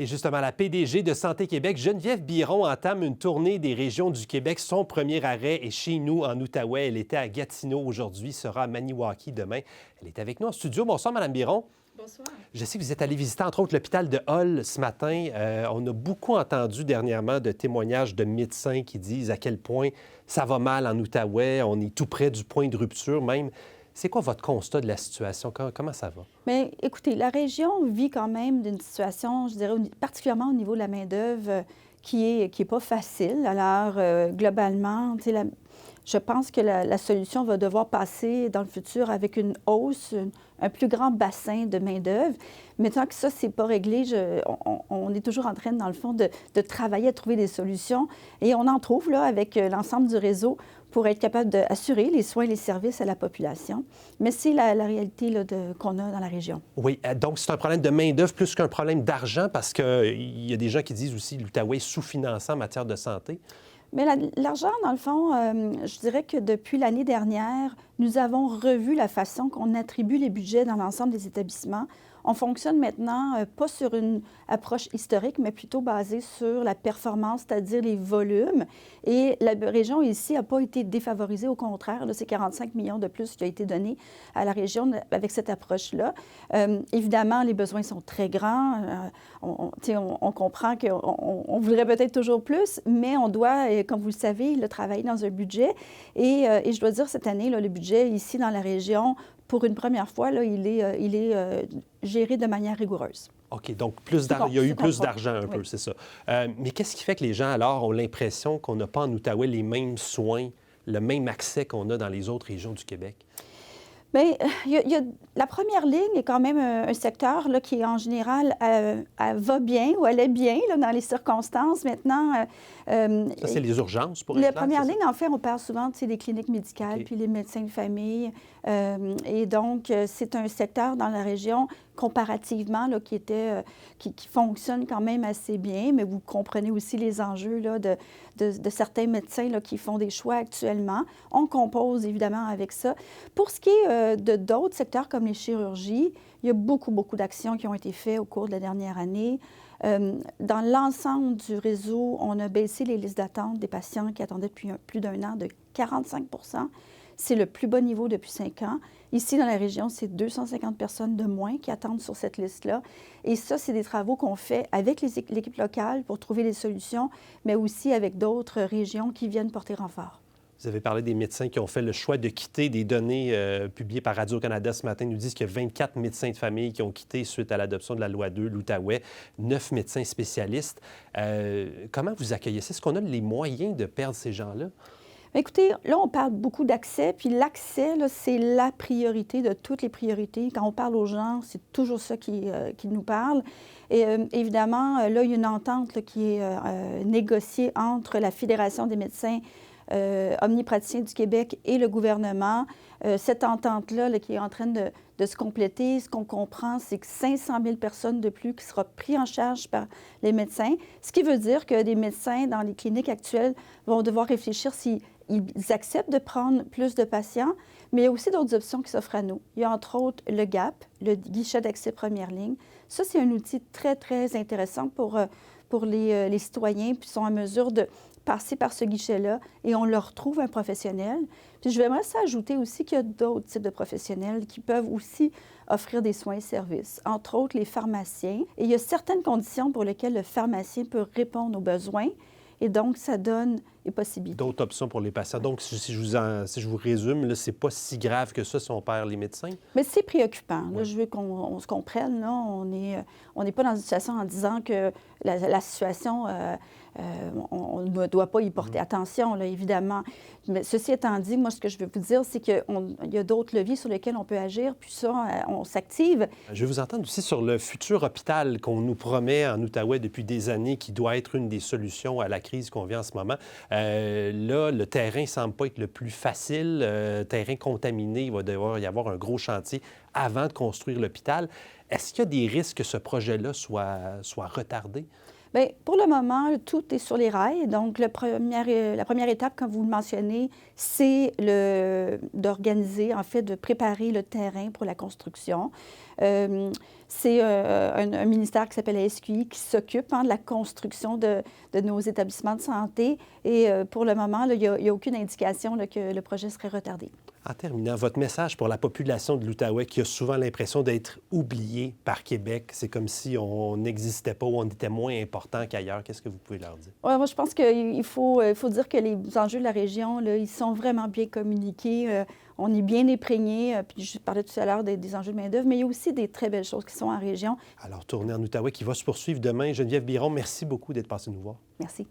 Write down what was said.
Et justement, la PDG de Santé Québec, Geneviève Biron, entame une tournée des régions du Québec. Son premier arrêt est chez nous, en Outaouais. Elle était à Gatineau aujourd'hui, sera à Maniwaki demain. Elle est avec nous en studio. Bonsoir, Mme Biron. Bonsoir. Je sais que vous êtes allé visiter, entre autres, l'hôpital de Hull ce matin. On a beaucoup entendu dernièrement de témoignages de médecins qui disent à quel point ça va mal en Outaouais. On est tout près du point de rupture même. C'est quoi votre constat de la situation? Comment ça va? Bien, écoutez, la région vit quand même d'une situation, je dirais, particulièrement au niveau de la main-d'œuvre, qui est pas facile. Alors, globalement, je pense que la solution va devoir passer dans le futur avec une hausse, un plus grand bassin de main-d'œuvre. Mais tant que ça, c'est pas réglé, on est toujours en train, dans le fond, de travailler à trouver des solutions. Et on en trouve, là, avec l'ensemble du réseau pour être capable d'assurer les soins et les services à la population. Mais c'est la réalité là, qu'on a dans la région. Oui, donc c'est un problème de main-d'œuvre plus qu'un problème d'argent parce qu'il y a des gens qui disent aussi que l'Outaouais est sous-financé en matière de santé. Mais l'argent, dans le fond, je dirais que depuis l'année dernière, nous avons revu la façon qu'on attribue les budgets dans l'ensemble des établissements. On fonctionne maintenant pas sur une approche historique, mais plutôt basée sur la performance, c'est-à-dire les volumes. Et la région ici n'a pas été défavorisée, au contraire. Là, c'est 45 millions de plus qui a été donné à la région avec cette approche-là. Évidemment, les besoins sont très grands. On comprend qu'on voudrait peut-être toujours plus, mais on doit, comme vous le savez, travailler dans un budget. Et je dois dire, cette année, là, le budget ici dans la région, pour une première fois, là, il est géré de manière rigoureuse. OK, donc il y a eu plus d'argent un peu, c'est ça. Mais qu'est-ce qui fait que les gens, alors, ont l'impression qu'on n'a pas en Outaouais les mêmes soins, le même accès qu'on a dans les autres régions du Québec? Bien, la première ligne est quand même un secteur là, qui, en général, elle va bien ou elle est bien là, dans les circonstances. Maintenant... ça, c'est les urgences, pour la première ligne, en fait, on parle souvent des cliniques médicales, okay, puis les médecins de famille. Et donc, c'est un secteur dans la région, comparativement, là, qui fonctionne quand même assez bien, mais vous comprenez aussi les enjeux là, de certains médecins là, qui font des choix actuellement. On compose, évidemment, avec ça. Pour ce qui est de d'autres secteurs comme les chirurgies, il y a beaucoup d'actions qui ont été faites au cours de la dernière année. Dans l'ensemble du réseau, on a baissé les listes d'attente des patients qui attendaient depuis plus d'un an de 45 %. C'est le plus bas niveau depuis 5 ans. Ici, dans la région, c'est 250 personnes de moins qui attendent sur cette liste-là. Et ça, c'est des travaux qu'on fait avec l'équipe locale pour trouver des solutions, mais aussi avec d'autres régions qui viennent porter renfort. Vous avez parlé des médecins qui ont fait le choix de quitter. Des données publiées par Radio-Canada ce matin nous disent qu'il y a 24 médecins de famille qui ont quitté suite à l'adoption de la loi 2, l'Outaouais, 9 médecins spécialistes. Comment vous accueillez ça? Est-ce qu'on a les moyens de perdre ces gens-là? Écoutez, là, on parle beaucoup d'accès, puis l'accès, c'est la priorité de toutes les priorités. Quand on parle aux gens, c'est toujours ça qui nous parle. Et évidemment, là, il y a une entente là, qui est négociée entre la Fédération des médecins omnipraticiens du Québec et le gouvernement. Cette entente-là là, qui est en train de se compléter, ce qu'on comprend, c'est que 500 000 personnes de plus qui seront prises en charge par les médecins, ce qui veut dire que des médecins dans les cliniques actuelles vont devoir réfléchir s'ils acceptent de prendre plus de patients, mais il y a aussi d'autres options qui s'offrent à nous. Il y a entre autres le GAP, le guichet d'accès première ligne. Ça, c'est un outil très intéressant pour les citoyens, puis sont en mesure de passer par ce guichet-là et on leur trouve un professionnel. Puis je vais ajouter aussi qu'il y a d'autres types de professionnels qui peuvent aussi offrir des soins et services, entre autres les pharmaciens. Et il y a certaines conditions pour lesquelles le pharmacien peut répondre aux besoins. Et donc, ça donne des possibilités. D'autres options pour les patients. Donc, si je vous résume, ce n'est pas si grave que ça si on perd les médecins? Mais c'est préoccupant. Oui. Là, je veux qu'on se comprenne. Là. On n'est pas dans une situation en disant que la situation, on ne doit pas y porter attention, là, évidemment. Mais ceci étant dit, moi, ce que je veux vous dire, c'est qu'il y a d'autres leviers sur lesquels on peut agir, puis ça, on s'active. Je vais vous entendre aussi sur le futur hôpital qu'on nous promet en Outaouais depuis des années, qui doit être une des solutions à la crise qu'on vit en ce moment. Là, le terrain ne semble pas être le plus facile. Terrain contaminé, il va devoir y avoir un gros chantier avant de construire l'hôpital. Est-ce qu'il y a des risques que ce projet-là soit retardé? Bien, pour le moment, tout est sur les rails. Donc, la première étape, comme vous le mentionnez, c'est d'organiser, en fait, de préparer le terrain pour la construction. C'est un ministère qui s'appelle la SQI qui s'occupe de la construction de nos établissements de santé. Et pour le moment, il n'y a aucune indication là, que le projet serait retardé. En terminant, votre message pour la population de l'Outaouais qui a souvent l'impression d'être oubliée par Québec, c'est comme si on n'existait pas ou on était moins important qu'ailleurs. Qu'est-ce que vous pouvez leur dire? Ouais, moi, je pense qu'il faut dire que les enjeux de la région, là, ils sont vraiment bien communiqués. On est bien imprégné. Puis je parlais tout à l'heure des enjeux de main-d'œuvre, mais il y a aussi des très belles choses qui sont en région. Alors, tournée en Outaouais qui va se poursuivre demain. Geneviève Biron, merci beaucoup d'être passée nous voir. Merci.